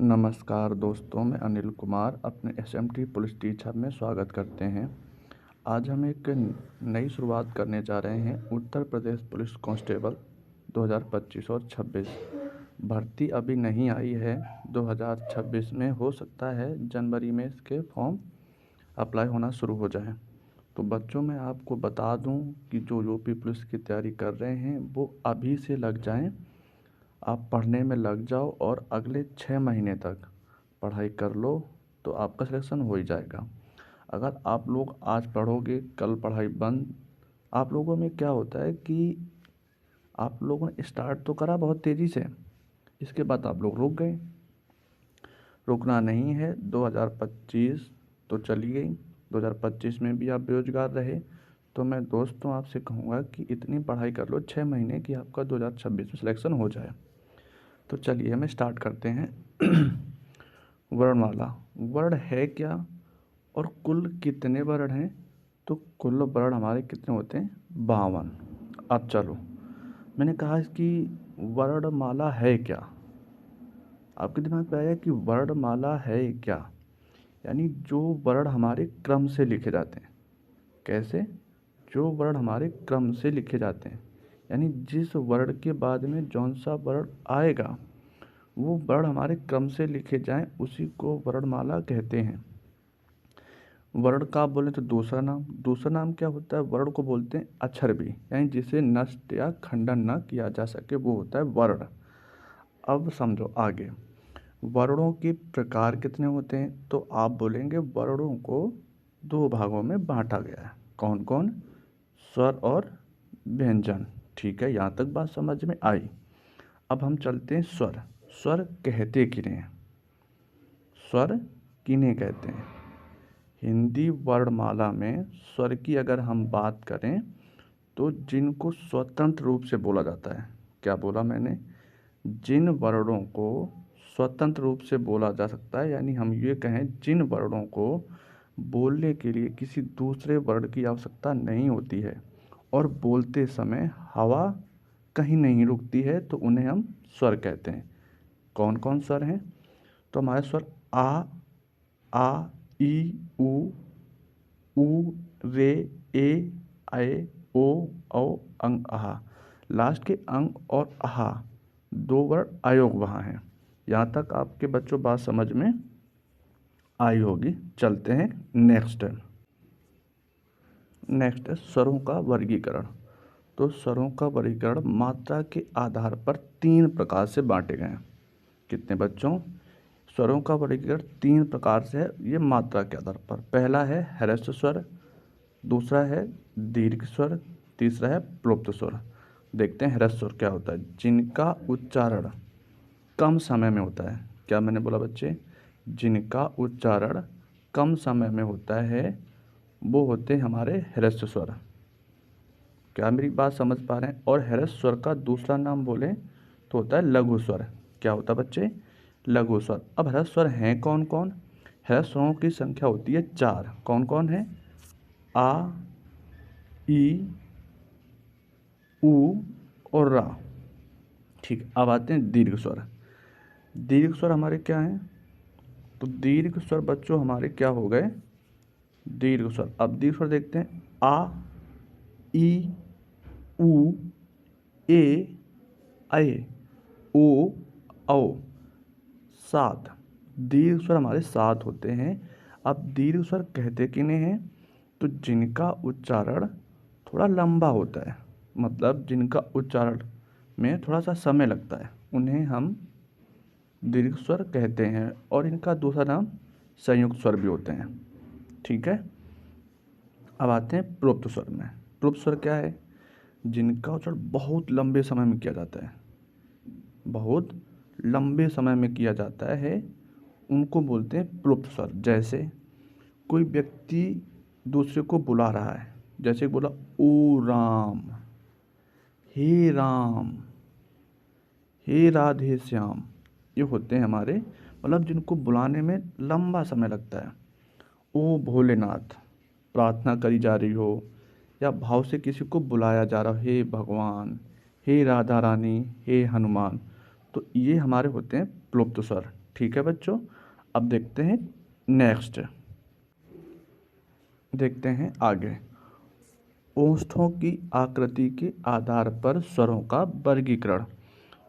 नमस्कार दोस्तों, मैं अनिल कुमार अपने एसएमटी पुलिस टीचर में स्वागत करते हैं। आज हम एक नई शुरुआत करने जा रहे हैं। उत्तर प्रदेश पुलिस कांस्टेबल 2025 और 26 भर्ती अभी नहीं आई है। 2026 में हो सकता है जनवरी में इसके फॉर्म अप्लाई होना शुरू हो जाए। तो बच्चों, मैं आपको बता दूं कि जो यूपी पुलिस की तैयारी कर रहे हैं वो अभी से लग जाएं। आप पढ़ने में लग जाओ और अगले 6 महीने तक पढ़ाई कर लो तो आपका सिलेक्शन हो ही जाएगा। अगर आप लोग आज पढ़ोगे, कल पढ़ाई बंद, आप लोगों में क्या होता है कि आप लोगों ने स्टार्ट तो करा बहुत तेज़ी से, इसके बाद आप लोग रुक गए। रुकना नहीं है। 2025 तो चली गई, 2025 में भी आप बेरोजगार रहे। तो मैं दोस्तों आपसे कहूँगा कि इतनी पढ़ाई कर लो 6 महीने की आपका 2026 में सिलेक्शन हो जाए। तो चलिए हमें स्टार्ट करते हैं। वर्णमाला, वर्ण है क्या और कुल कितने वर्ण हैं? तो कुल वर्ण हमारे कितने होते हैं? 52। अब चलो, मैंने कहा कि वर्णमाला है क्या। आपके दिमाग में आया कि वर्णमाला है क्या, यानी जो वर्ण हमारे क्रम से लिखे जाते हैं। कैसे? जो वर्ण हमारे क्रम से लिखे जाते हैं, यानी जिस वर्ण के बाद में जौन सा वर्ण आएगा वो वर्ण हमारे क्रम से लिखे जाएं, उसी को वर्णमाला कहते हैं। वर्ण का बोले तो दूसरा नाम क्या होता है? वर्ण को बोलते हैं अक्षर भी, यानी जिसे नष्ट या खंडन न किया जा सके वो होता है वर्ण। अब समझो आगे, वर्णों के प्रकार कितने होते हैं? तो आप बोलेंगे वर्णों को 2 भागों में बांटा गया है। कौन कौन? स्वर और व्यंजन। ठीक है, यहाँ तक बात समझ में आई। अब हम चलते हैं स्वर। स्वर कहते किन्हें हैं? स्वर किन्हें कहते हैं? हिंदी वर्णमाला में स्वर की अगर हम बात करें तो जिनको स्वतंत्र रूप से बोला जाता है। क्या बोला मैंने? जिन वर्णों को स्वतंत्र रूप से बोला जा सकता है, यानी हम ये कहें जिन वर्णों को बोलने के लिए किसी दूसरे वर्ण की आवश्यकता नहीं होती है और बोलते समय हवा कहीं नहीं रुकती है, तो उन्हें हम स्वर कहते हैं। कौन कौन स्वर हैं? तो हमारे स्वर आ, ई, ऊ, रे, ए, ऐ, ओ, औ, अंग, आहा। लास्ट के अंग और आहा 2 वर्ण अयोग वहाँ हैं। यहाँ तक आपके बच्चों बात समझ में आई होगी। चलते हैं नेक्स्ट है स्वरों का वर्गीकरण। तो स्वरों का वर्गीकरण मात्रा के आधार पर 3 प्रकार से बांटे गए हैं। कितने बच्चों? स्वरों का वर्गीकरण 3 प्रकार से है, ये मात्रा के आधार पर। पहला है ह्रस्व स्वर, दूसरा है दीर्घ स्वर, तीसरा है प्लुप्त स्वर। देखते हैं ह्रस्व स्वर क्या होता है। जिनका उच्चारण कम समय में होता है। क्या मैंने बोला बच्चे? जिनका उच्चारण कम समय में होता है वो होते हैं हमारे ह्रस्व स्वर। क्या मेरी बात समझ पा रहे हैं? और ह्रस्व स्वर का दूसरा नाम बोले तो होता है लघु स्वर। क्या होता है बच्चे? लघु स्वर। अब ह्रस्व स्वर हैं कौन कौन? ह्रस्व स्वरों की संख्या होती है 4। कौन कौन है? आ, ई, ऊ और रा। ठीक, अब आते हैं दीर्घ स्वर। दीर्घ स्वर हमारे क्या हैं? तो दीर्घ स्वर बच्चों हमारे क्या हो गए? दीर्घ स्वर। अब दीर्घ स्वर देखते हैं। आ, ई, ऊ, ए, ऐ, ओ, औ। 7 दीर्घ स्वर हमारे 7 होते हैं। अब दीर्घ स्वर कहते किन्हें हैं? तो जिनका उच्चारण थोड़ा लंबा होता है, मतलब जिनका उच्चारण में थोड़ा सा समय लगता है, उन्हें हम दीर्घ स्वर कहते हैं। और इनका दूसरा नाम संयुक्त स्वर भी होते हैं। ठीक है, अब आते हैं प्लुप्त स्वर में। प्लुप्त स्वर क्या है? जिनका उच्चारण बहुत लंबे समय में किया जाता है, बहुत लंबे समय में किया जाता है, उनको बोलते हैं प्लुप्त स्वर। जैसे कोई व्यक्ति दूसरे को बुला रहा है, जैसे बोला ओ राम, हे राम, हे राधे श्याम। ये होते हैं हमारे, मतलब जिनको बुलाने में लंबा समय लगता है। ओ भोलेनाथ, प्रार्थना करी जा रही हो या भाव से किसी को बुलाया जा रहा हो, हे भगवान, हे राधा रानी, हे हनुमान, तो ये हमारे होते हैं प्लुप्त स्वर। ठीक है बच्चों। अब देखते हैं नेक्स्ट, देखते हैं आगे। ओष्ठों की आकृति के आधार पर स्वरों का वर्गीकरण।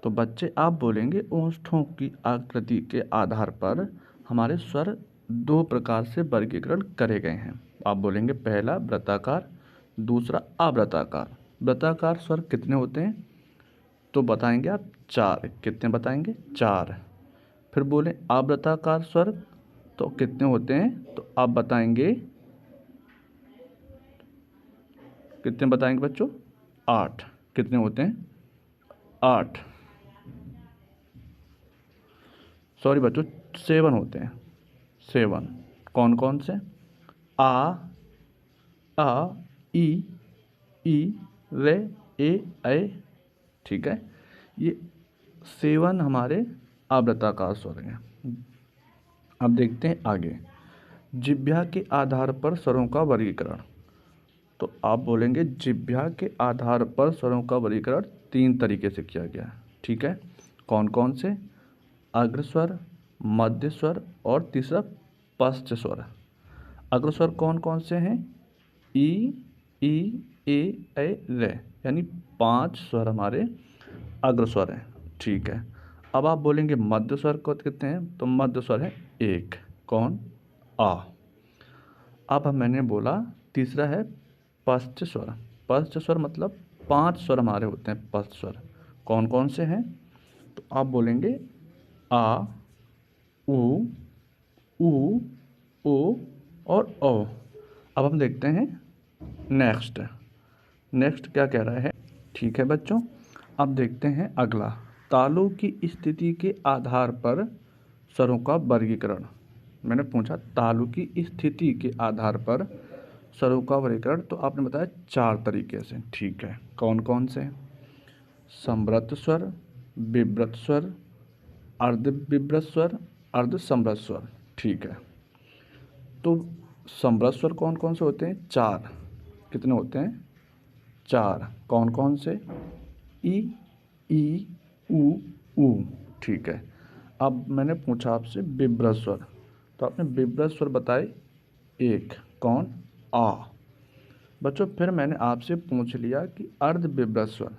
तो बच्चे आप बोलेंगे ओष्ठों की आकृति के आधार पर हमारे स्वर दो प्रकार से वर्गीकरण करे गए हैं। आप बोलेंगे पहला वृत्ताकार, दूसरा अवृत्ताकार। वृत्ताकार स्वर कितने होते हैं तो बताएंगे आप 4। कितने बताएंगे? 4। फिर बोले अवृत्ताकार स्वर तो कितने होते हैं तो आप बताएंगे, कितने बताएंगे बच्चों? 8। कितने होते हैं? 8। सॉरी बच्चों, 7 होते हैं। 7 कौन कौन से? आ, ई, ई, रे, ए। ठीक है, ये 7 हमारे आवृत्ताकार स्वर हैं। अब देखते हैं आगे। जिह्वा के आधार पर स्वरों का वर्गीकरण। तो आप बोलेंगे जिह्वा के आधार पर स्वरों का वर्गीकरण 3 तरीके से किया गया है। ठीक है, कौन कौन से? अग्रस्वर, मध्य स्वर और तीसरा पश्च स्वर। अग्रस्वर कौन कौन से हैं? ई, ए, रे, यानी 5 स्वर हमारे अग्रस्वर हैं। ठीक है, अब आप बोलेंगे मध्य स्वर को कितने हैं? तो मध्य स्वर है 1। कौन? आ। अब मैंने बोला तीसरा है पश्च स्वर। पश्च स्वर मतलब 5 स्वर हमारे होते हैं पश्च स्वर। कौन कौन से हैं? तो आप बोलेंगे आ, उ, ओ और ओ। अब हम देखते हैं नेक्स्ट। नेक्स्ट क्या कह रहा है? ठीक है बच्चों, अब देखते हैं अगला। तालों की स्थिति के आधार पर स्वरों का वर्गीकरण। मैंने पूछा तालु की स्थिति के आधार पर स्वरों का वर्गीकरण, तो आपने बताया 4 तरीके से। ठीक है, कौन कौन से? समव्रत स्वर, विव्रत स्वर, अर्धविव्रत स्वर, अर्धसमव्रत स्वर। ठीक है, तो समव्रत स्वर कौन कौन से होते हैं? 4। कितने होते हैं? 4। कौन कौन से? ई, उ। ठीक है, अब मैंने पूछा आपसे विव्रत स्वर, तो आपने विव्रत स्वर बताए 1। कौन? आ। बच्चों फिर मैंने आपसे पूछ लिया कि अर्धविव्रत स्वर,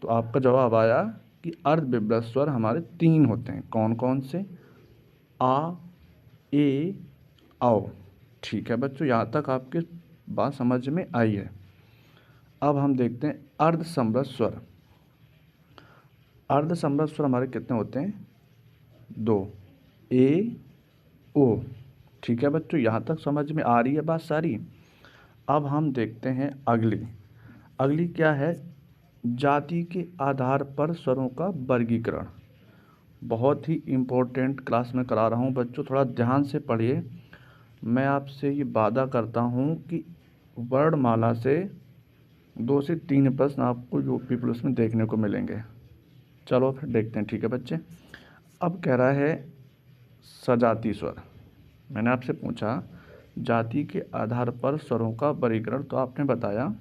तो आपका जवाब आया कि अर्धविव्रत स्वर हमारे 3 होते हैं। कौन कौन से? आ, ए, औ। ठीक है बच्चों, यहाँ तक आपकी बात समझ में आई है। अब हम देखते हैं अर्धसमव्रत स्वर। अर्धसमव्रत स्वर हमारे कितने होते हैं? 2। ए, ओ। ठीक है बच्चों, यहाँ तक समझ में आ रही है बात सारी। अब हम देखते हैं अगली। अगली क्या है? जाति के आधार पर स्वरों का वर्गीकरण। बहुत ही इम्पोर्टेंट क्लास में करा रहा हूँ बच्चों, थोड़ा ध्यान से पढ़िए। मैं आपसे ये वादा करता हूँ कि वर्णमाला से 2 से 3 प्रश्न आपको यूपी पुलिस में देखने को मिलेंगे। चलो फिर देखते हैं। ठीक है बच्चे, अब कह रहा है सजाती स्वर। मैंने आपसे पूछा जाति के आधार पर स्वरों का वर्गीकरण, तो आपने बताया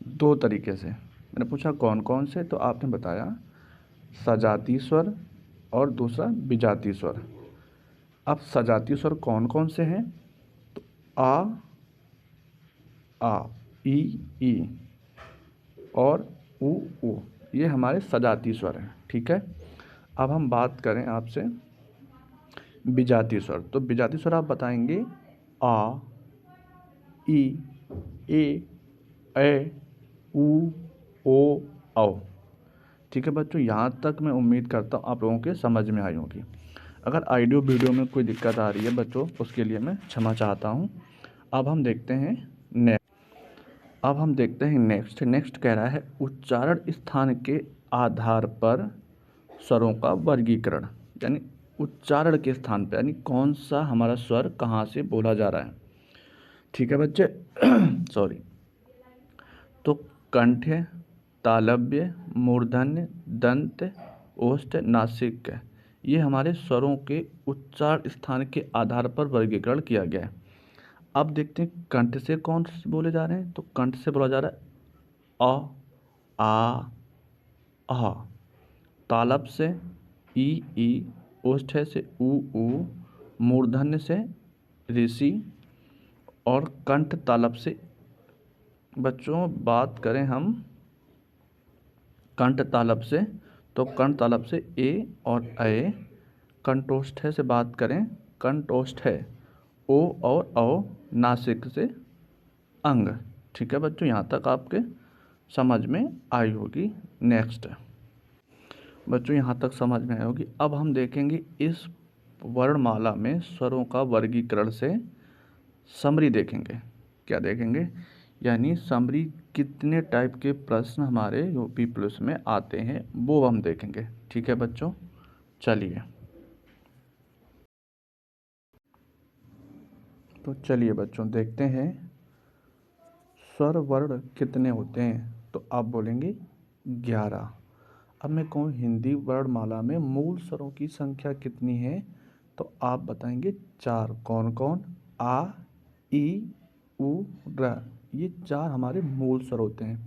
2 तरीके से। मैंने पूछा कौन कौन से, तो आपने बताया सजाती स्वर और दूसरा विजाती स्वर। अब सजाती स्वर कौन कौन से हैं? तो आ, ई और उ। ये हमारे सजाती स्वर हैं। ठीक है, अब हम बात करें आपसे विजाती स्वर। तो विजाती स्वर आप बताएंगे आ, ई, ए, उ, ओ, औ। ठीक है बच्चों, यहाँ तक मैं उम्मीद करता हूँ आप लोगों के समझ में आई होगी। अगर ऑडियो वीडियो में कोई दिक्कत आ रही है बच्चों, उसके लिए मैं क्षमा चाहता हूँ। अब हम देखते हैं नेक्स्ट। नेक्स्ट कह रहा है उच्चारण स्थान के आधार पर स्वरों का वर्गीकरण। यानी उच्चारण के स्थान पर, यानी कौन सा हमारा स्वर कहाँ से बोला जा रहा है। ठीक है बच्चे सॉरी। तो कंठ, तालव्य, मूर्धन्य, दंत, ओष्ठ, नासिक, ये हमारे स्वरों के उच्चारण स्थान के आधार पर वर्गीकरण किया गया है। अब देखते हैं कंठ से कौन से बोले जा रहे हैं। तो कंठ से बोला जा रहा है अ, आ, तालब से ई, ओष्ठ्य से ऊ, मूर्धन्य से ऋषि और कंठ तालव से। बच्चों बात करें हम कंठ तालव से, तो कंठ तालव से ए और ऐ। कंठोष्ठ्य से बात करें, कंठोष्ठ्य ओ और औ, नासिक से अंग। ठीक है बच्चों, यहाँ तक आपके समझ में आई होगी। नेक्स्ट बच्चों, यहाँ तक समझ में आई होगी। अब हम देखेंगे इस वर्णमाला में स्वरों का वर्गीकरण से समरी देखेंगे। क्या देखेंगे? यानी समरी कितने टाइप के प्रश्न हमारे यूपी पुलिस में आते हैं वो हम देखेंगे। ठीक है बच्चों, चलिए तो चलिए बच्चों देखते हैं स्वर वर्ण कितने होते हैं। तो आप बोलेंगे 11। अब मैं कहूँ हिंदी वर्णमाला में मूल स्वरों की संख्या कितनी है, तो आप बताएंगे 4। कौन कौन? आ, ई, उ, र। ये 4 हमारे मूल स्वर होते हैं।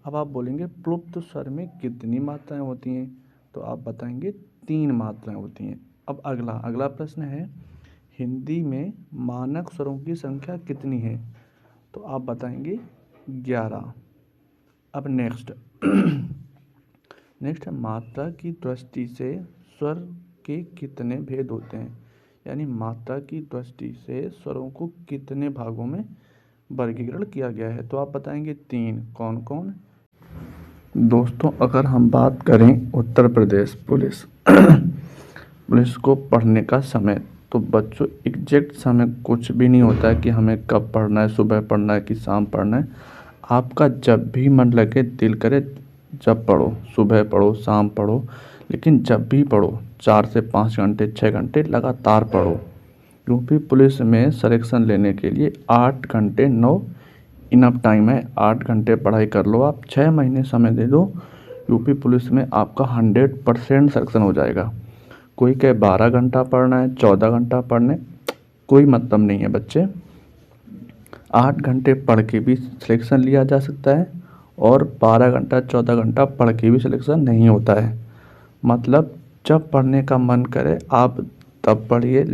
अब आप बोलेंगे प्लुप्त स्वर में कितनी मात्राएं होती हैं, तो आप बताएंगे 3 मात्राएं होती हैं। अब अगला प्रश्न है हिंदी में मानक स्वरों की संख्या कितनी है, तो आप बताएंगे 11। अब नेक्स्ट मात्रा की दृष्टि से स्वर के कितने भेद होते हैं, यानी मात्रा की दृष्टि से स्वरों को कितने भागों में वर्गीकरण किया गया है, तो आप बताएंगे 3। कौन कौन? दोस्तों अगर हम बात करें उत्तर प्रदेश पुलिस पुलिस को पढ़ने का समय, तो बच्चों एग्जैक्ट समय कुछ भी नहीं होता है कि हमें कब पढ़ना है, सुबह पढ़ना है कि शाम पढ़ना है। आपका जब भी मन लगे, दिल करे, जब पढ़ो, सुबह पढ़ो, शाम पढ़ो, लेकिन जब भी पढ़ो 4 से 5 घंटे 6 घंटे लगातार पढ़ो। यूपी पुलिस में सिलेक्शन लेने के लिए 8 घंटे 9 इनफ टाइम है। 8 घंटे पढ़ाई कर लो आप, 6 महीने समय दे दो, यूपी पुलिस में आपका 100% सिलेक्शन हो जाएगा। कोई कहे 12 घंटा पढ़ना है, 14 घंटा पढ़ने, कोई मतलब नहीं है बच्चे। 8 घंटे पढ़ के भी सिलेक्शन लिया जा सकता है और 12 घंटा 14 घंटा पढ़ के भी सिलेक्शन नहीं होता है। मतलब जब पढ़ने का मन करे आप तब पढ़िए।